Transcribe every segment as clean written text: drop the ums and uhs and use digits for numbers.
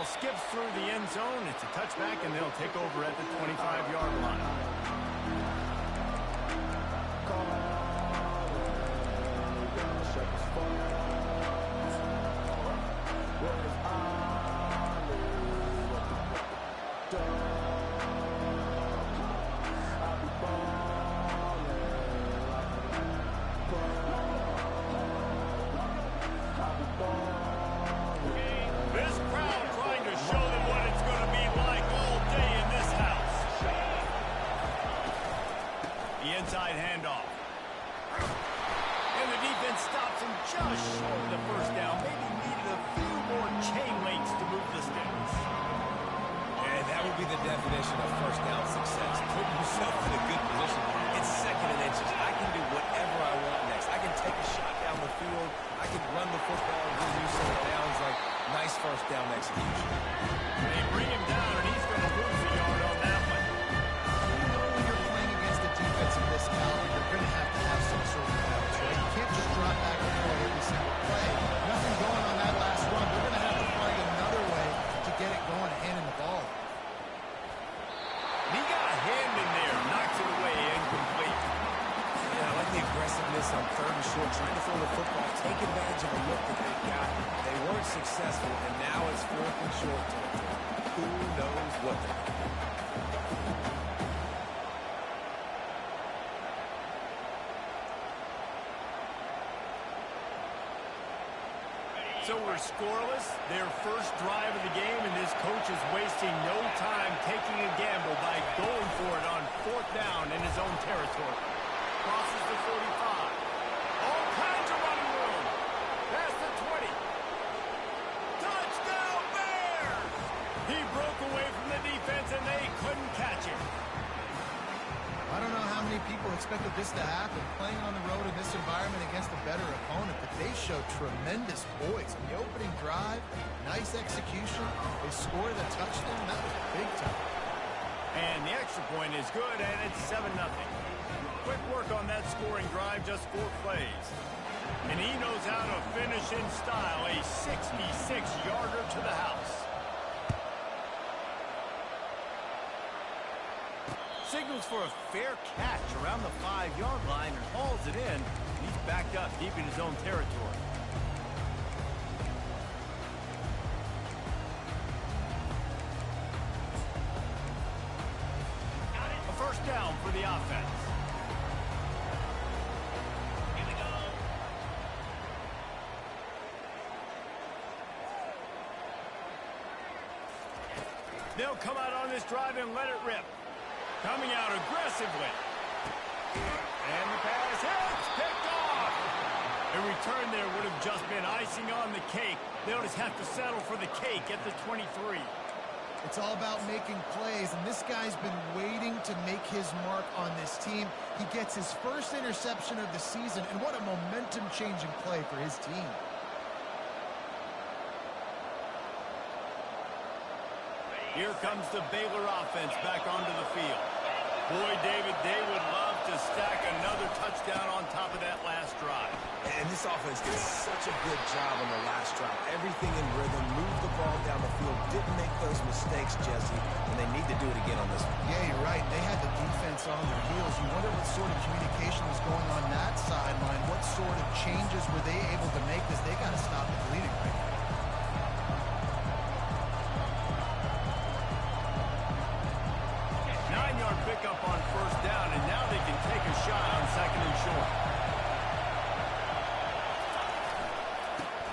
ball skips through the end zone. It's a touchback, and they'll take over at the 25-yard line. This crowd trying to show them what it's going to be like all day in this house. The inside handoff. And the defense stops him just short of the first down. Maybe needed a few more chain links to move the sticks. And that would be the definition of first down success. Putting yourself in a good position. It's second and inches. I can do whatever I want next. I can take a shot down the field. I can run the football and give you some downs. Like, nice first down execution. They bring him down, and he's going to lose a yard on that one. You know when you're playing against a defense of this caliber, you're going to have some sort of balance, right? You can't just drop back and forth every single play. Nothing going on that last run. They're going to have to find another way to get it going and hand in the ball. He got a hand in there, knocks it away, incomplete. Yeah, I like the aggressiveness on third and short, trying to throw the football, take advantage of a look that they got. They weren't successful, and now it's fourth and short territory. Who knows what they're going to do? So we're scoreless, their first drive of the game, and this coach is wasting no time taking a gamble by going for it on fourth down in his own territory. Crosses the 45. All kinds of running room. Past the 20. Touchdown Bears! He broke away from the defense, and they couldn't catch him. I don't know how many people expected this to happen, playing on the road in this environment against a better opponent, but they showed tremendous poise. In the opening drive, nice execution. They scored a touchdown. That was big time. And the extra point is good, and it's 7-0. Quick work on that scoring drive, just 4 plays. And he knows how to finish in style, a 66-yarder to the house. Signals for a fair catch around the 5-yard line and hauls it in. He's backed up deep in his own territory. A first down for the offense. Here we go. They'll come out on this drive and let it rip. Coming out aggressively. And the pass hits, picked off. A return there would have just been icing on the cake. They'll just have to settle for the cake at the 23. It's all about making plays, and this guy's been waiting to make his mark on this team. He gets his first interception of the season, and what a momentum-changing play for his team. Here comes the Baylor offense back onto the field. Boy, David, they would love to stack another touchdown on top of that last drive. And this offense did such a good job on the last drive. Everything in rhythm, moved the ball down the field, didn't make those mistakes, Jesse, and they need to do it again on this one. Yeah, you're right. They had the defense on their heels. You wonder what sort of communication was going on that sideline. What sort of changes were they able to make, because they got to stop the bleeding right now. Pickup on first down, and now they can take a shot on second and short.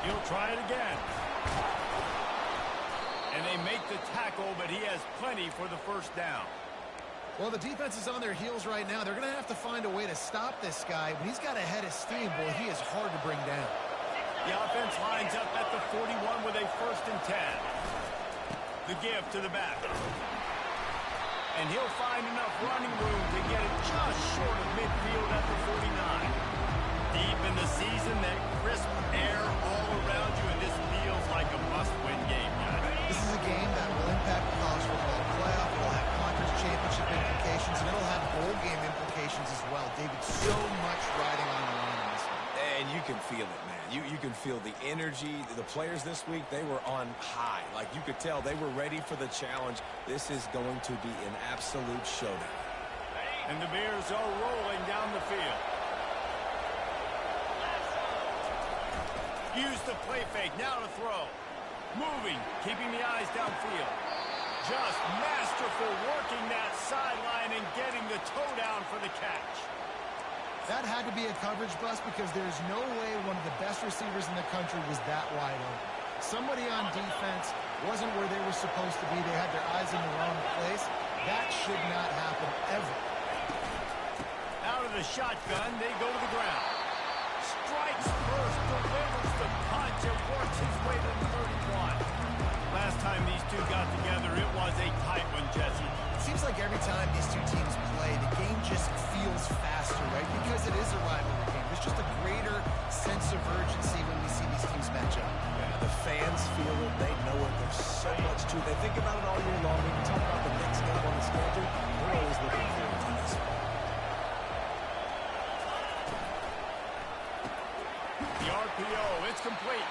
He'll try it again. And they make the tackle, but he has plenty for the first down. Well, the defense is on their heels right now. They're going to have to find a way to stop this guy. When he's got a head of steam, boy, he is hard to bring down. The offense lines up at the 41 with a first and 10. The give to the back. And he'll find enough running room to get it just short of midfield at the 49. Deep in the season, that crisp air all around you, and this feels like a must-win game, guys. This is a game that will impact the college football playoff. It'll have conference championship implications, and it'll have bowl game implications as well. David, so much riding on the line in this one. Hey, And you can feel it, man. You can feel the energy. The players this week, they were on high. Like, you could tell they were ready for the challenge. This is going to be an absolute showdown. And the Bears are rolling down the field. Use the play fake. Now to throw. Moving, keeping the eyes downfield. Just masterful working that sideline and getting the toe down for the catch. That had to be a coverage bust because there's no way one of the best receivers in the country was that wide open. Somebody on defense wasn't where they were supposed to be. They had their eyes in the wrong place. That should not happen ever. Out of the shotgun, they go to the ground. Strikes first, delivers the punch, and works his way to the 31. Last time these two got together, it was a tight one, Jesse. It seems like every time these two teams play, the game just feels faster, right? Because it is a rivalry game. There's just a greater sense of urgency when we see these teams match up. Yeah, the fans feel it. They know it. There's so much to it. They think about it all year long. When we talk about the next game on the schedule, we're always looking forward to this. The RPO, it's complete.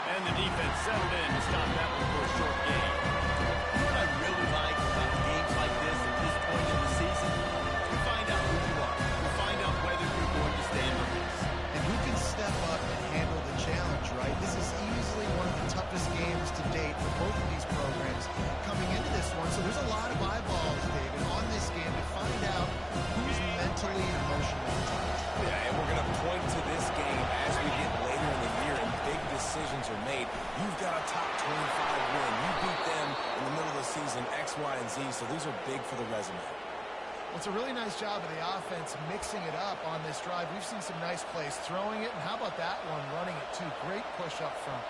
And the defense settled in to stop that one for a short game. You know what I really like about games like this at this point in the season? You find out who you are. You find out whether you're going to stand the race. And who can step up and handle the challenge, right? This is easily one of the toughest games to date for both of these programs coming into this one. So there's a lot of eyeballs, David, on this game to find out who's mentally and emotionally tight. Yeah, and we're going to point to this game as we get later in the year and big decisions are made. You've got a top 25 win. You beat them in the middle of the season, X, Y, and Z, so these are big for the resume. Well, it's a really nice job of the offense mixing it up on this drive. We've seen some nice plays throwing it, and how about that one running it too? Great push up front.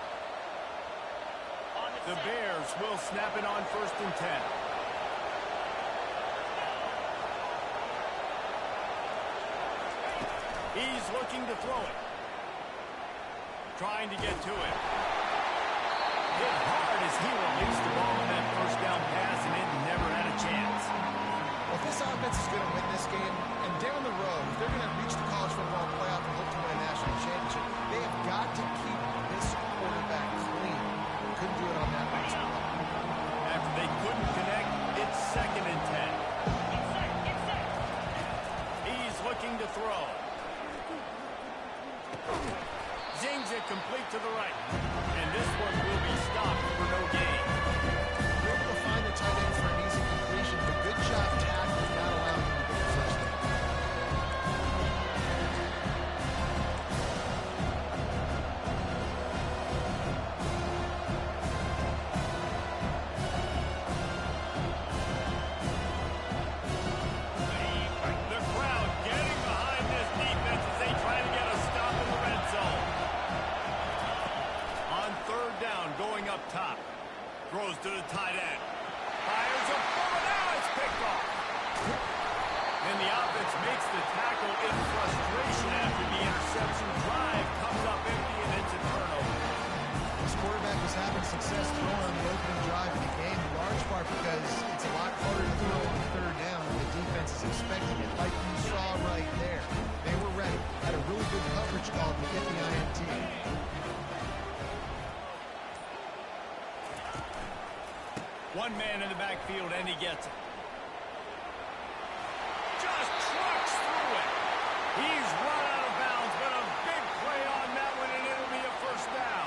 The Bears will snap it on 1st and 10. He's looking to throw it. Trying to get to it. Hit hard as he released the ball on that first down pass, and it never had a chance. Well, if this offense is going to win this game, and down the road, if they're going to reach the college football playoff and hope to win a national championship, they have got to keep this quarterback clean. Couldn't do it on that last play. After they couldn't connect, it's 2nd and 10. He's looking to throw. Zings it complete to the right. And this one will be stopped for no gain. They're able to find the tight end for an easy completion, but good job tackling, not allowing him to get the first down. The crowd getting behind this defense as they try to get a stop in the red zone. On 3rd down, going up top. Throws to the tight end. Fires a bullet. Now it's picked off. And the offense makes the tackle in frustration after the interception. Drive comes up empty and it's a turnover. This quarterback was having success throwing on the opening drive of the game, in large part because it's a lot harder to throw on 3rd down when the defense is expecting it, like you saw right there. They were ready. Had a really good coverage call to get the INT. One man in the backfield, and he gets it. Just trucks through it. He's run out of bounds, but a big play on that one, and it'll be a 1st down.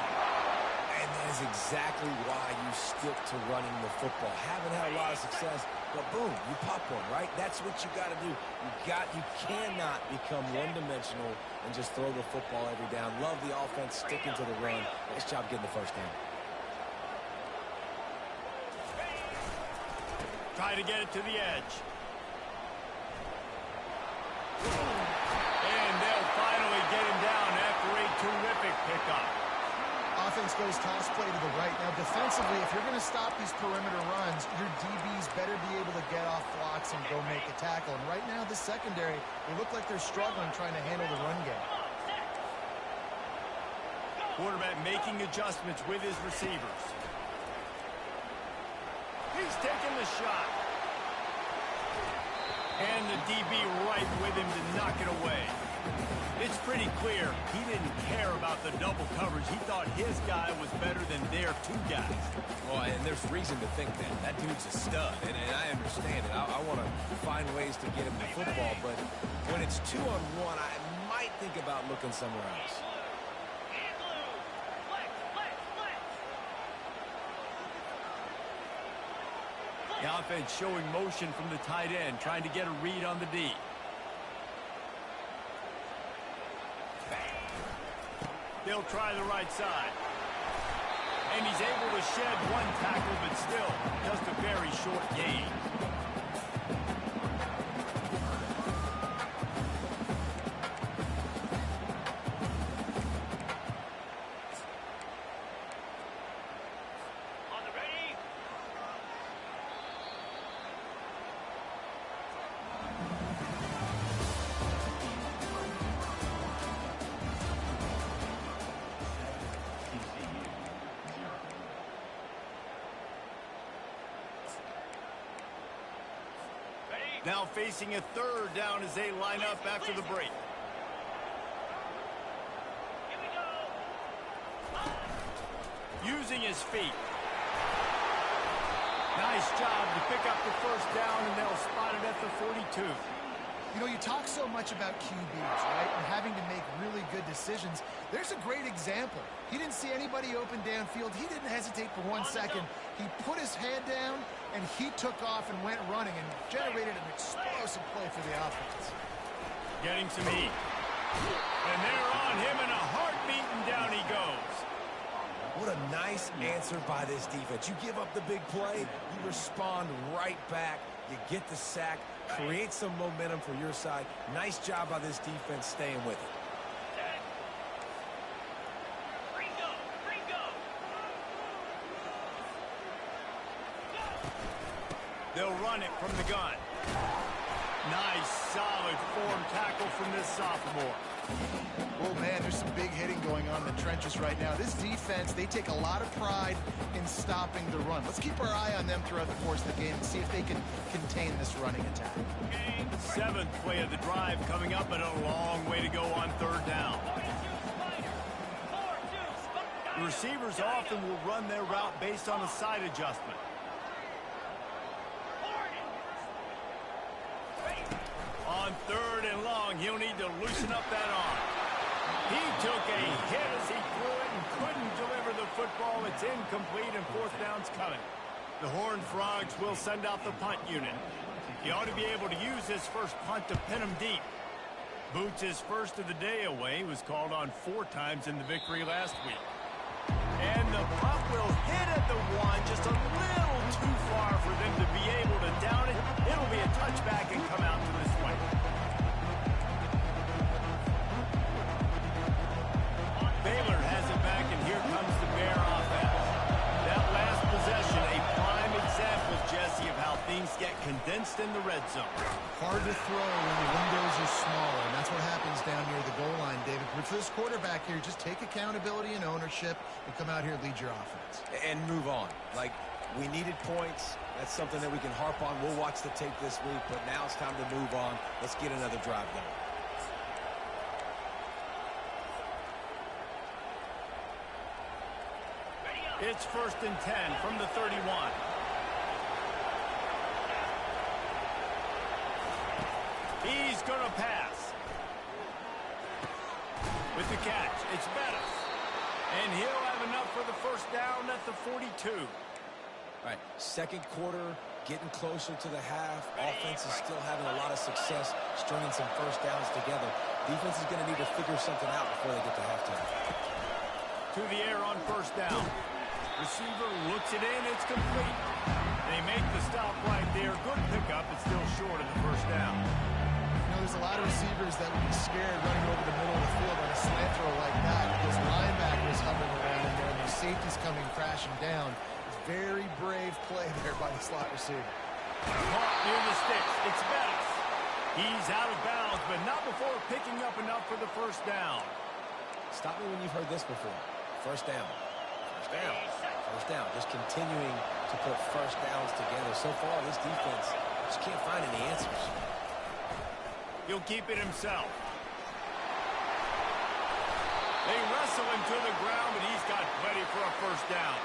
And that is exactly why you stick to running the football. Haven't had a lot of success, but boom, you pop one, right? That's what you got to do. You cannot become one-dimensional and just throw the football every down. Love the offense sticking to the run. Nice job getting the 1st down. Try to get it to the edge. And they'll finally get him down after a terrific pickup. Offense goes toss play to the right. Now, defensively, if you're going to stop these perimeter runs, your DBs better be able to get off blocks and go make a tackle. And right now, the secondary, they look like they're struggling trying to handle the run game. Quarterback making adjustments with his receivers. He's taking the shot. And the DB right with him to knock it away. It's It's pretty clear he didn't care about the double coverage. He thought his guy was better than their two guys. Well, and there's reason to think that. That dude's a stud, and I understand it. I want to find ways to get him the football, but when it's 2-on-1, I might think about looking somewhere else. The offense showing motion from the tight end, trying to get a read on the D. They'll try the right side. And he's able to shed one tackle, but still just a very short gain. Now facing a third down as they line up after the break. Using his feet. Nice job to pick up the first down, and they'll spot it at the 42. You know, you talk so much about QBs, right, and having to make really good decisions. There's a great example. He didn't see anybody open downfield. He didn't hesitate for 1 second. He put his head down, and he took off and went running and generated an explosive play for the offense. Getting some heat. And they're on him in a heartbeat, and down he goes. What a nice answer by this defense. You give up the big play, you respond right back, you get the sack, create some momentum for your side. Nice job by this defense staying with it. They'll run it from the gun. Nice, solid form tackle from this sophomore. Oh, man, there's some big hitting going on in the trenches right now. This defense, they take a lot of pride in stopping the run. Let's keep our eye on them throughout the course of the game and see if they can contain this running attack. Seventh play of the drive coming up, but a long way to go on third down. The receivers often will run their route based on a side adjustment. On third and long, he'll need to loosen up that arm. He took a hit as he threw it and couldn't deliver the football. It's incomplete, and fourth down's coming. The Horned Frogs will send out the punt unit. He ought to be able to use his first punt to pin him deep. Boots his first of the day away. Was called on 4 times in the victory last week. And the punt will hit at the 1, just a little too far for them to be able to down it. It'll be a touchback and come out to this way. Baylor has it back, and here comes the Bear offense. That last possession, a prime example, Jesse, of how things get condensed in the red zone. Hard to throw when the windows are smaller, and that's what happens down near the goal line, David. But for this quarterback here, just take accountability and ownership and come out here and lead your offense. And move on. Like, we needed points. That's something that we can harp on. We'll watch the tape this week, but now it's time to move on. Let's get another drive going. It's 1st and 10 from the 31. He's going to pass. With the catch, it's Bettis. And he'll have enough for the first down at the 42. All right, second quarter, getting closer to the half. Offense is still having a lot of success stringing some first downs together. Defense is going to need to figure something out before they get to halftime. To the air on first down. Receiver looks it in, it's complete. They make the stop right there. Good pickup, but still short of the first down. You know, there's a lot of receivers that would be scared running over the middle of the field on a slant throw like that because linebackers hovering around in there and their safety's coming crashing down. It's very brave play there by the slot receiver. Caught near the sticks. It's Bettis. He's out of bounds, but not before picking up enough for the first down. Stop me when you've heard this before. First down. First down. First down. Just continuing to put first downs together. So far, this defense just can't find any answers. He'll keep it himself. They wrestle him to the ground, but he's got plenty for a first down.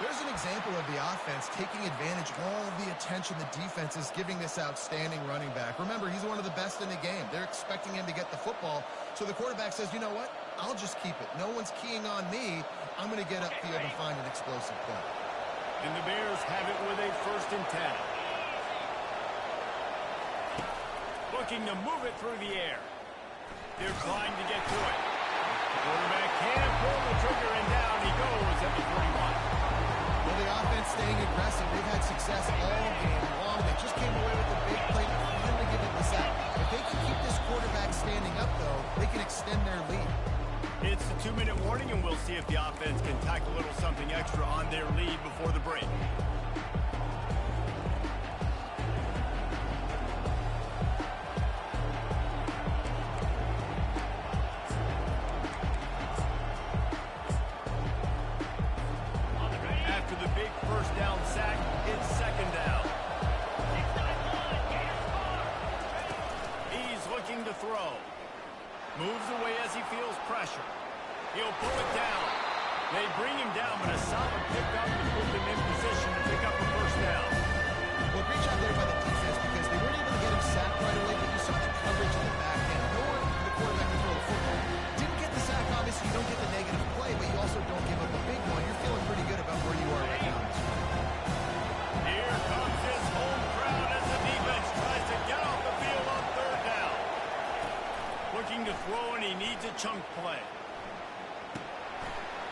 There's an example of the offense taking advantage of all the attention the defense is giving this outstanding running back. Remember, he's one of the best in the game. They're expecting him to get the football, so the quarterback says, you know what? I'll just keep it. No one's keying on me. I'm going to get upfield and find an explosive play. And the Bears have it with a 1st and 10. Looking to move it through the air. They're trying to get to it. The quarterback can pull the trigger, and down he goes at the 41. Well, the offense staying aggressive. They've had success all game long. They just came away with a big play to finally give it the sack. If they can keep this quarterback standing up, though, they can extend their lead. It's the 2-minute warning, and we'll see if the offense can tack a little something extra on their lead before the break. After the big first down sack, it's 2nd down. He's looking to throw. Moves away as he feels pressure. He'll pull it down. They bring him down, but a solid pickup to put them in position to pick up a first down. Well, great job there by the defense because they weren't able to get him sacked right away, but you saw the coverage in the back end. Nowhere for the quarterback to throw the football. Didn't get the sack, obviously. You don't get the negative play, but you also don't give up a big one. You're feeling pretty good about where you are right now. Here comes his home crowd as the defense tries to get off the field on 3rd down. Looking to throw, and he needs a chunk play.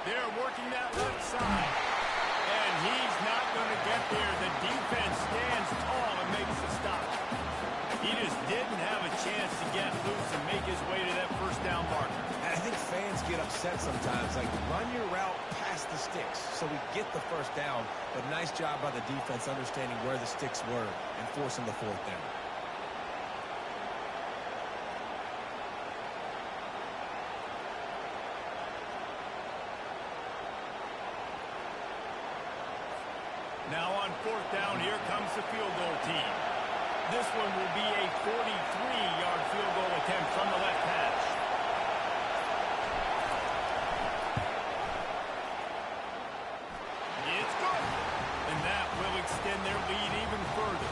They're working that left side. And he's not going to get there. The defense stands tall and makes the stop. He just didn't have a chance to get loose and make his way to that first down marker. And I think fans get upset sometimes, like run your route past the sticks so we get the first down. But nice job by the defense understanding where the sticks were and forcing the 4th down. Now on 4th down, here comes the field goal team. This one will be a 43-yard field goal attempt from the left hash. It's good. And that will extend their lead even further.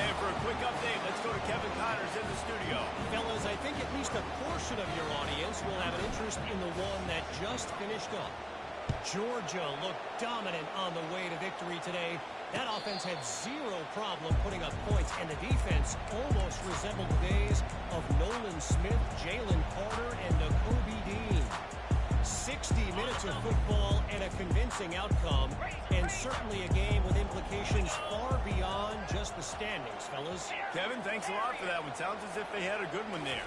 And for a quick update, let's go to Kevin Connors in the studio. Fellas, I think at least a portion of your audience will have an interest in the one that just finished up. Georgia looked dominant on the way to victory today. That offense had zero problem putting up points, and the defense almost resembled the days of Nolan Smith, Jalen Carter, and Nakobe Dean. 60 minutes of football and a convincing outcome, and certainly a game with implications far beyond just the standings, fellas. Kevin, thanks a lot for that one. Sounds as if they had a good one there.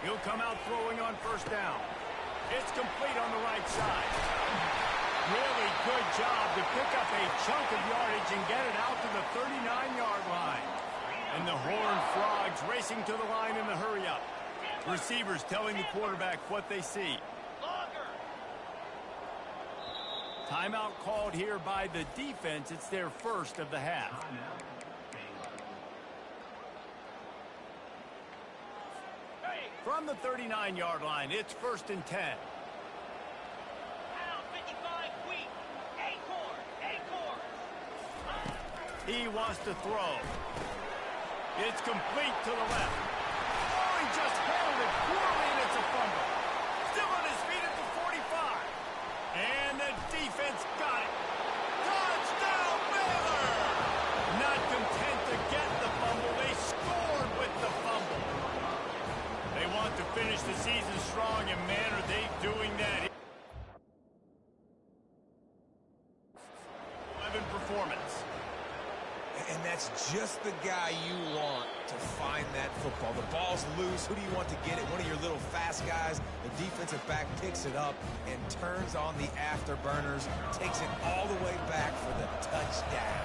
He'll come out throwing on 1st down. It's complete on the right side. Really good job to pick up a chunk of yardage and get it out to the 39-yard line. And the Horned Frogs racing to the line in the hurry-up. Receivers telling the quarterback what they see. Timeout called here by the defense. It's their 1st of the half. From the 39-yard line, it's 1st and 10. He wants to throw. It's complete to the left. Oh, he just handled it poorly, and it's a fumble. Still on his feet at the 45. And the defense got it. Touchdown, Baylor! Not content to get the fumble, they scored with the fumble. They want to finish the season strong, and man, are they doing that. 11 performance. And that's just the guy you want to find that football. The ball's loose. Who do you want to get it? One of your little fast guys. The defensive back picks it up and turns on the afterburners. Takes it all the way back for the touchdown.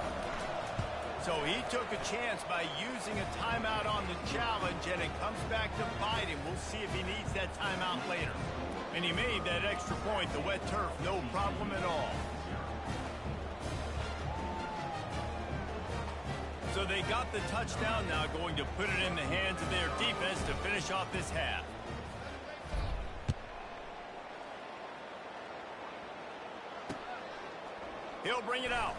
So he took a chance by using a timeout on the challenge, and it comes back to bite him. We'll see if he needs that timeout later. And he made that extra point. The wet turf, no problem at all. So they got the touchdown, now going to put it in the hands of their defense to finish off this half. He'll bring it out.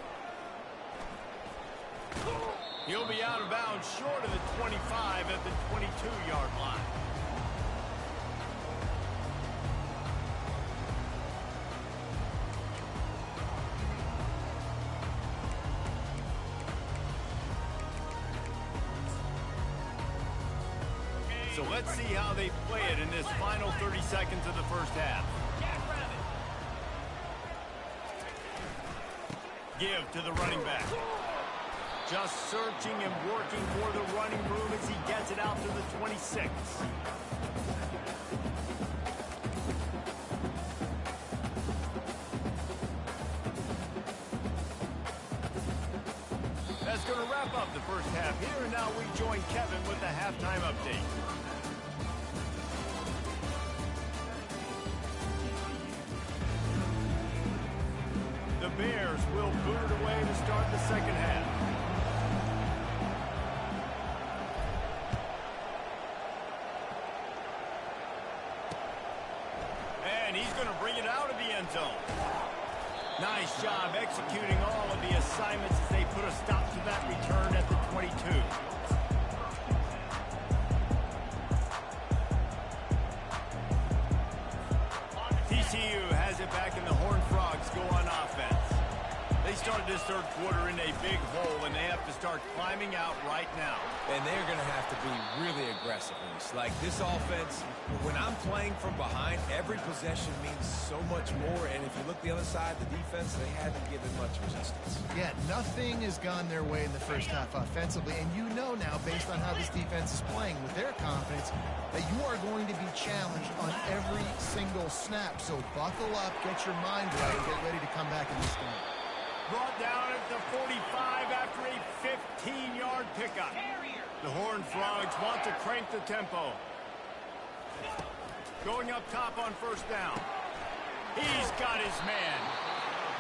He'll be out of bounds short of the 25 at the 22-yard line. So let's see how they play it in this final 30 seconds of the first half. Give to the running back. Just searching and working for the running room as he gets it out to the 26. That's going to wrap up the first half here, and now we join Kevin with the halftime update. The Bears will boot it away to start the second half. And he's going to bring it out of the end zone. Nice job executing all of the assignments as they put a stop to that return at the 22. TCU has it back, and the Horned Frogs go on offense. They started this third quarter in a big hole, and they have to start climbing out right now. And they're going to have to be really aggressive in this. Like this offense, when I'm playing from behind, every possession means so much more. And if you look the other side, the defense, they haven't given much resistance. Yeah, nothing has gone their way in the first half offensively. And you know now, based on how this defense is playing with their confidence, that you are going to be challenged on every single snap. So buckle up, get your mind right, and get ready to come back in this game. Brought down at the 45 after a 15-yard pickup. The Horned Frogs want to crank the tempo. Going up top on first down. He's got his man.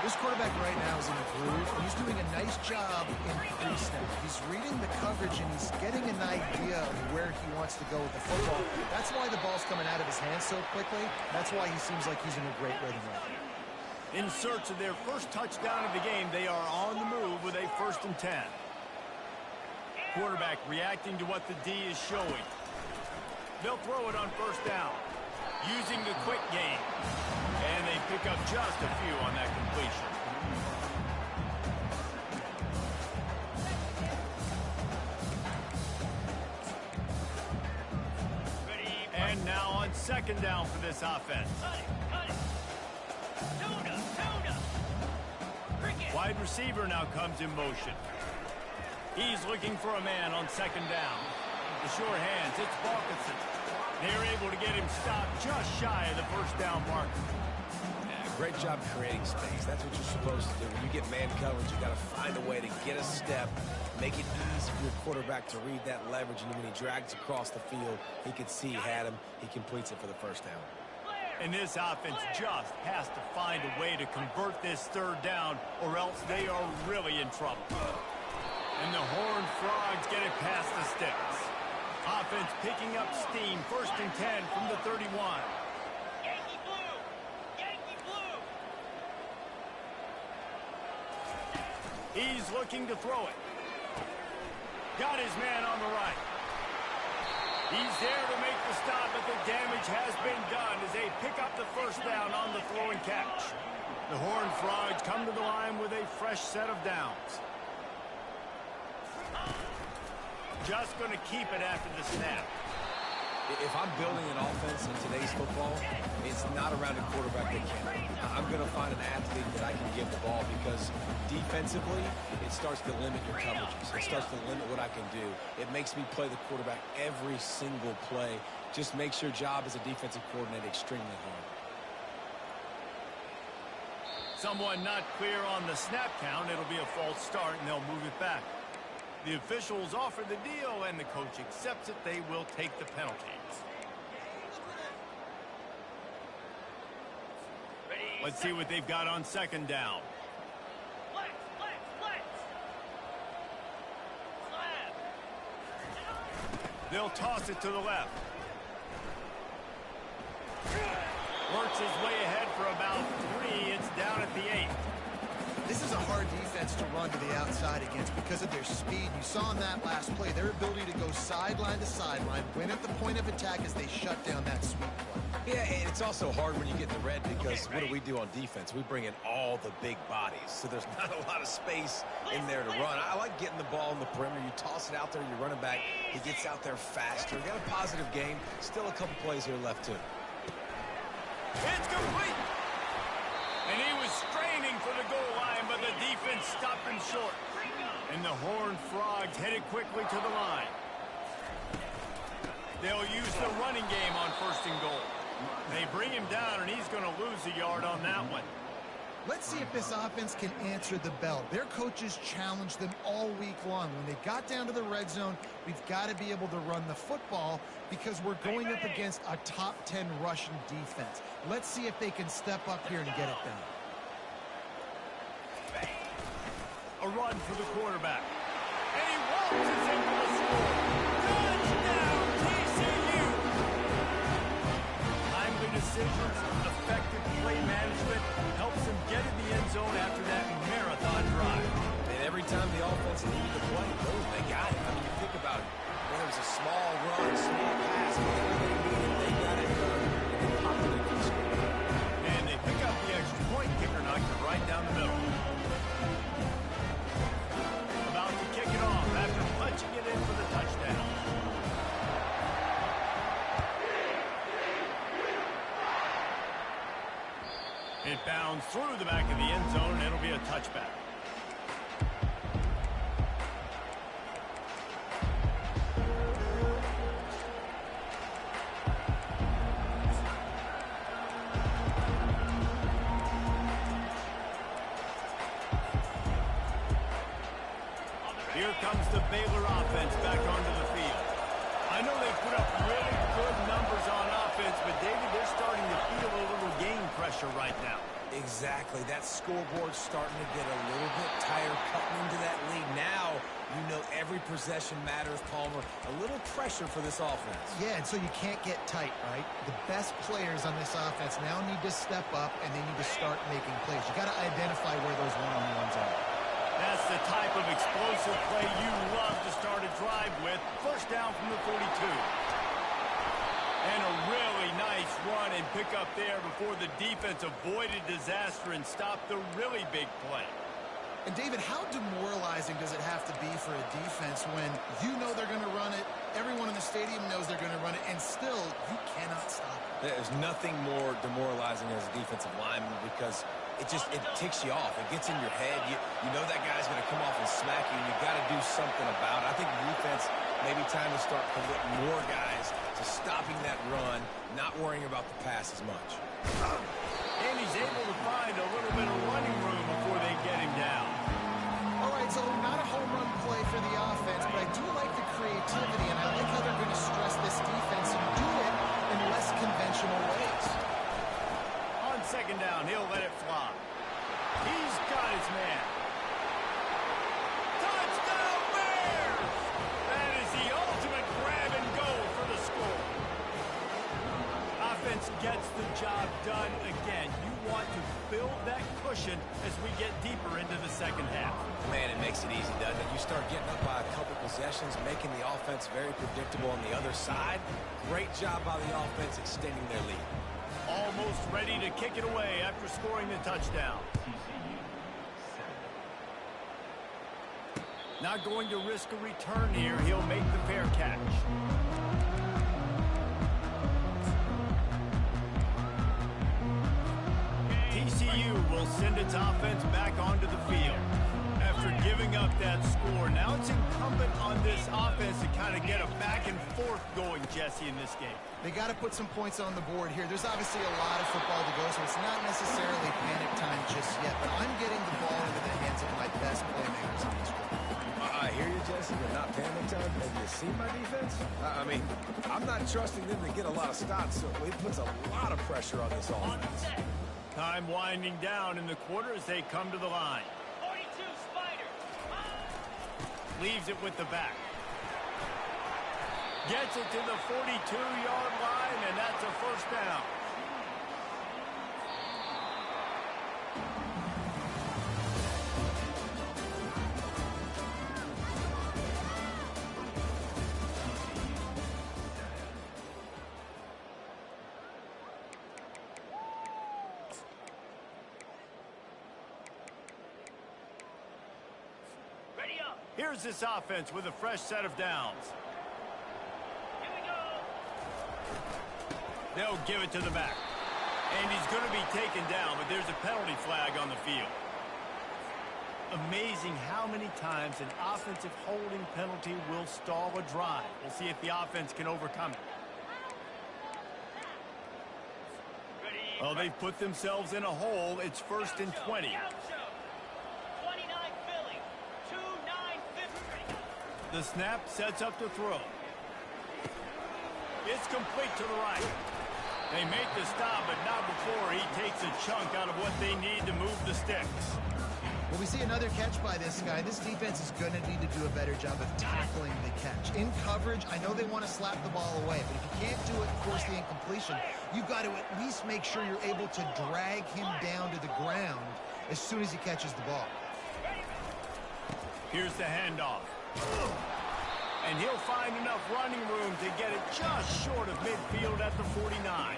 This quarterback right now is in a groove, and he's doing a nice job in pre-snap. He's reading the coverage, and he's getting an idea of where he wants to go with the football. That's why the ball's coming out of his hands so quickly. That's why he seems like he's in a great rhythm right now. In search of their first touchdown of the game, they are on the move with a 1st and 10. Quarterback reacting to what the D is showing. They'll throw it on first down, using the quick game. And they pick up just a few on that completion. And now on second down for this offense. Wide receiver now comes in motion. He's looking for a man on second down. The short hands, it's Balkinson. They're able to get him stopped just shy of the first down marker. Yeah, great job creating space. That's what you're supposed to do. When you get man coverage, you got to find a way to get a step, make it easy for your quarterback to read that leverage, and when he drags across the field, he can see he had him. He completes it for the first down. And this offense just has to find a way to convert this third down, or else they are really in trouble. And the Horned Frogs get it past the sticks. Offense picking up steam, 1st and 10 from the 31. Yankee blue! Yankee blue! He's looking to throw it. Got his man on the right. He's there to make the stop, but the damage has been done as they pick up the first down on the throw and catch. The Horned Frogs come to the line with a fresh set of downs. Just going to keep it after the snap. If I'm building an offense in today's football, it's not around a quarterback that can. I'm going to find an athlete that I can give the ball, because defensively, it starts to limit your coverages. It starts to limit what I can do. It makes me play the quarterback every single play. Just makes your job as a defensive coordinator extremely hard. Someone not clear on the snap count. It'll be a false start, and they'll move it back. The officials offer the deal, and the coach accepts it. They will take the penalties. Let's see what they've got on second down. They'll toss it to the left. Works his way ahead for about 3. It's down at the 8. This is a hard defense to run to the outside against because of their speed. You saw in that last play, their ability to go sideline to sideline, win at the point of attack as they shut down that sweep play. Yeah, and it's also hard when you get in the red because what do we do on defense? We bring in all the big bodies, so there's not a lot of space in there to run. I like getting the ball in the perimeter. You toss it out there, you're running back. He gets out there faster. Got a positive game. Still a couple plays here left, too. It's complete. And he was straining for the goal line, but the defense stopped him short. And the Horned Frogs headed quickly to the line. They'll use the running game on 1st and goal. They bring him down, and he's going to lose a yard on that one. Let's see if this offense can answer the bell. Their coaches challenged them all week long. When they got down to the red zone, we've got to be able to run the football because we're going up against a top 10 Russian defense. Let's see if they can step up here and get it done. A run for the quarterback. And he waltzes into the score. Touchdown, TCU! Timely decisions, effective play management helps them get in the end zone after that marathon drive. And every time the offense needed to play, they got it. I mean, you think about it. Whether it was a small run, small pass, whatever they needed, they got it done. And they popped it into the score. And they pick up the extra point. Kicker knocked it right down the middle. About to kick it off after punching it in for the touchdown. It bounds through the back of the end zone, and it'll be a touchback. Here comes the Baylor offense back onto the field. I know they put up really good numbers on offense, but David, they're starting to feel a little game pressure right now. Exactly. That scoreboard's starting to get a little bit tired cutting into that lead. Now, you know every possession matters, Palmer. A little pressure for this offense. Yeah, and so you can't get tight, right? The best players on this offense now need to step up, and they need to start making plays. You got to identify where those one-on-ones are. That's the type of explosive play you love to start a drive with. 1st down from the 42. And a really nice run and pick up there before the defense avoided disaster and stopped the really big play. And, David, how demoralizing does it have to be for a defense when you know they're going to run it, everyone in the stadium knows they're going to run it, and still you cannot stop it? There's nothing more demoralizing as a defensive lineman because it ticks you off. It gets in your head. You know that guy's going to come off and smack you, and you've got to do something about it. I think the defense maybe time to start committing more guys to stopping that run, not worrying about the pass as much. And he's able to find a little bit of running room before they get him down. All right, so not a home run play for the offense, but I do like the creativity, and I like how they're going to stress this defense and do it in less conventional ways. On 2nd down, he'll let it fly. He's got his man. Touchdown Bears! That is the ultimate grab and go for the score. Offense gets the job done again. You want to build that cushion as we get deeper into the 2nd half. Man, it makes it easy, doesn't it? You start getting up by a couple possessions, making the offense very predictable on the other side. Great job by the offense extending their lead. Almost ready to kick it away after scoring the touchdown. Not going to risk a return here. He'll make the fair catch. TCU will send its offense back onto the field. After giving up that score, now it's incumbent on this offense to kind of get a back and forth going, Jesse, in this game. They got to put some points on the board here. There's obviously a lot of football to go, so it's not necessarily panic time just yet, but I'm getting the ball into the hands of my best playmakers on this drive. I hear you, Jesse, but not panic time. Have you seen my defense? I mean, I'm not trusting them to get a lot of stops, so it puts a lot of pressure on this offense. Time winding down in the quarter as they come to the line. 42 Spiders. Leaves it with the back. Gets it to the 42-yard line, and that's a 1st down. Here's this offense with a fresh set of downs. Here we go. They'll give it to the back. And he's going to be taken down, but there's a penalty flag on the field. Amazing how many times an offensive holding penalty will stall a drive. We'll see if the offense can overcome it. Ready. Well, they've put themselves in a hole. It's 1st and 20. 29 Philly. 2-9 The snap sets up to throw. It's complete to the right. They make the stop, but not before he takes a chunk out of what they need to move the sticks. Well, we see another catch by this guy. This defense is going to need to do a better job of tackling the catch. In coverage, I know they want to slap the ball away, but if you can't do it and force the incompletion, you've got to at least make sure you're able to drag him down to the ground as soon as he catches the ball. Here's the handoff. And he'll find enough running room to get it just short of midfield at the 49.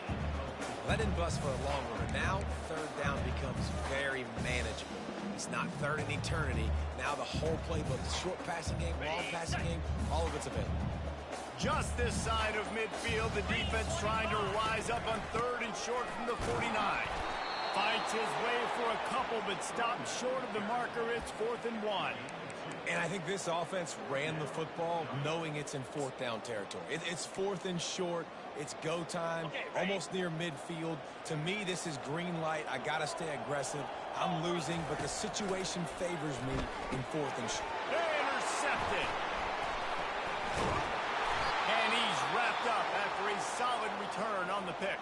Let him bust for a long run. Now, 3rd down becomes very manageable. It's not 3rd and eternity. Now the whole playbook, the short passing game, long passing game, all of it's available. Just this side of midfield, the defense trying to rise up on 3rd and short from the 49. Fights his way for a couple, but stopped short of the marker. It's 4th and 1. And I think this offense ran the football knowing it's in 4th down territory. It's 4th and short. It's go time, almost near midfield. To me, this is green light. I got to stay aggressive. I'm losing, but the situation favors me in 4th and short. Intercepted. And he's wrapped up after a solid return on the pick.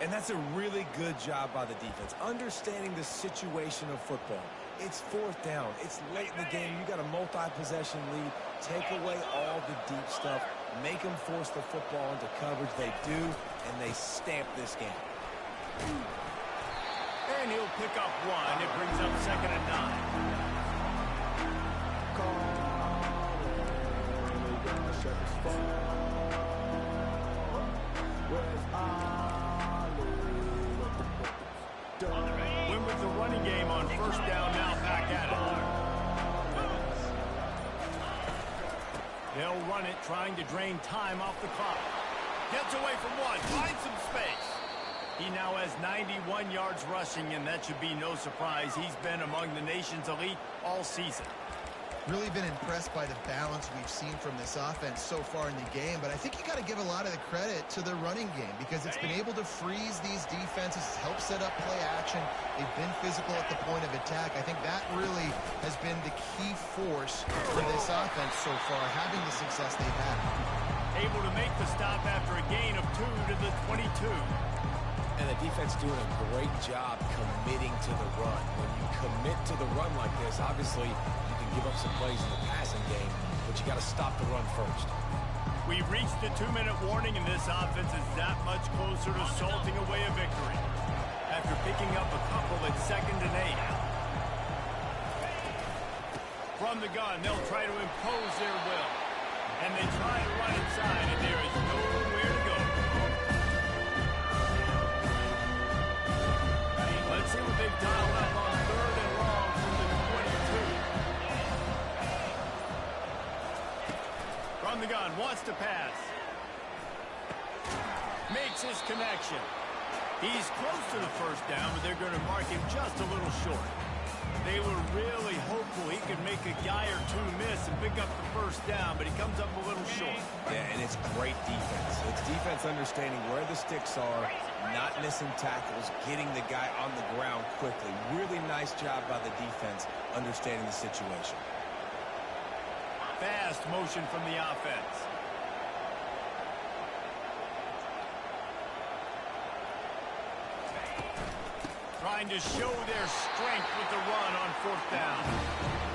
And that's a really good job by the defense, understanding the situation of football. It's 4th down. It's late in the game. You got a multi-possession lead. Take away all the deep stuff. Make them force the football into coverage. They do, and they stamp this game. And he'll pick up 1. It brings up 2nd and 9. Win with the running game on 1st down, now back at it. They'll run it, trying to drain time off the clock. Gets away from 1, finds some space. He now has 91 yards rushing, and that should be no surprise. He's been among the nation's elite all season. Really been impressed by the balance we've seen from this offense so far in the game, but I think you got to give a lot of the credit to the running game because it's been able to freeze these defenses, help set up play action. They've been physical at the point of attack. I think that really has been the key force for this offense so far, having the success they've had. Able to make the stop after a gain of 2 to the 22. And the defense doing a great job committing to the run. When you commit to the run like this, obviously you can give up some plays in the passing game, but you got to stop the run first. We've reached the 2-minute warning, and this offense is that much closer to salting away a victory. After picking up a couple at 2nd and 8. From the gun, they'll try to impose their will. And they try to run inside, and there is nowhere to go. Let's see what they've dialed up on 3rd and long from the 22. From the gun, wants to pass. Makes his connection. He's close to the 1st down, but they're going to mark him just a little short. They were really hopeful he could make a guy or two miss and pick up the 1st down, but he comes up a little short. Yeah, and it's great defense. It's defense understanding where the sticks are, not missing tackles, getting the guy on the ground quickly. Really nice job by the defense understanding the situation. Fast motion from the offense. Trying to show their strength with the run on 4th down.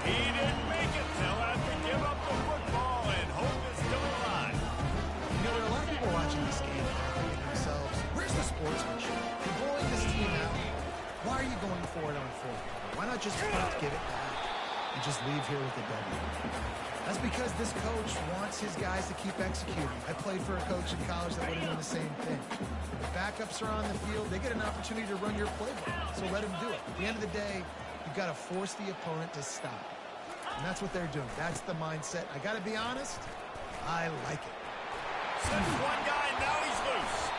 He didn't make it. They'll have to give up the football, and hope is still alive. You know, there are a lot of people watching this game thinking to themselves, where's the sportsmanship? You're blowing this team out. Why are you going for it on 4th down? Why not just punt, give it back, and just leave here with the W? That's because this coach wants his guys to keep executing. I played for a coach in college that would have done the same thing. The backups are on the field. They get an opportunity to run your playbook, so let them do it. At the end of the day, you've got to force the opponent to stop. And that's what they're doing. That's the mindset. I got to be honest, I like it. Sends one guy, and now he's loose.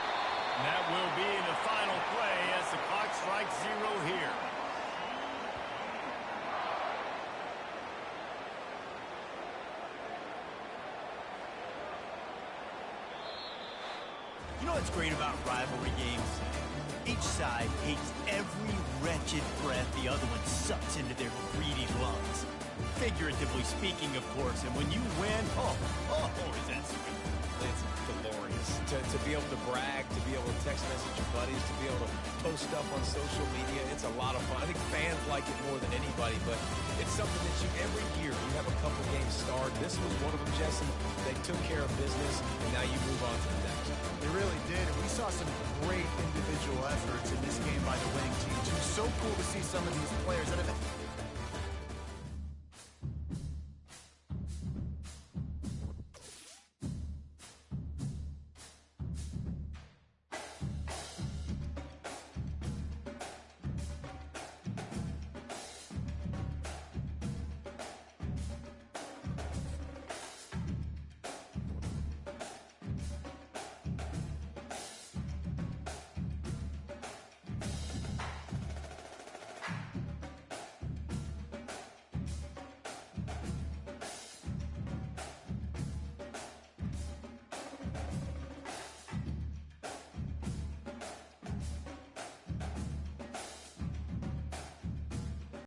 And that will be the final play as the clock strikes 0 here. You know what's great about rivalry games? Each side hates every wretched breath the other one sucks into their greedy lungs. Figuratively speaking, of course. And when you win, is that sweet. It's glorious. To be able to brag, to be able to text message your buddies, to be able to post stuff on social media, it's a lot of fun. I think fans like it more than anybody, but it's something that every year, you have a couple games starred. This was one of them, Jesse. They took care of business, and now you move on to the next. They really did. And we saw some great individual efforts in this game by the winning team, too. So cool to see some of these players that have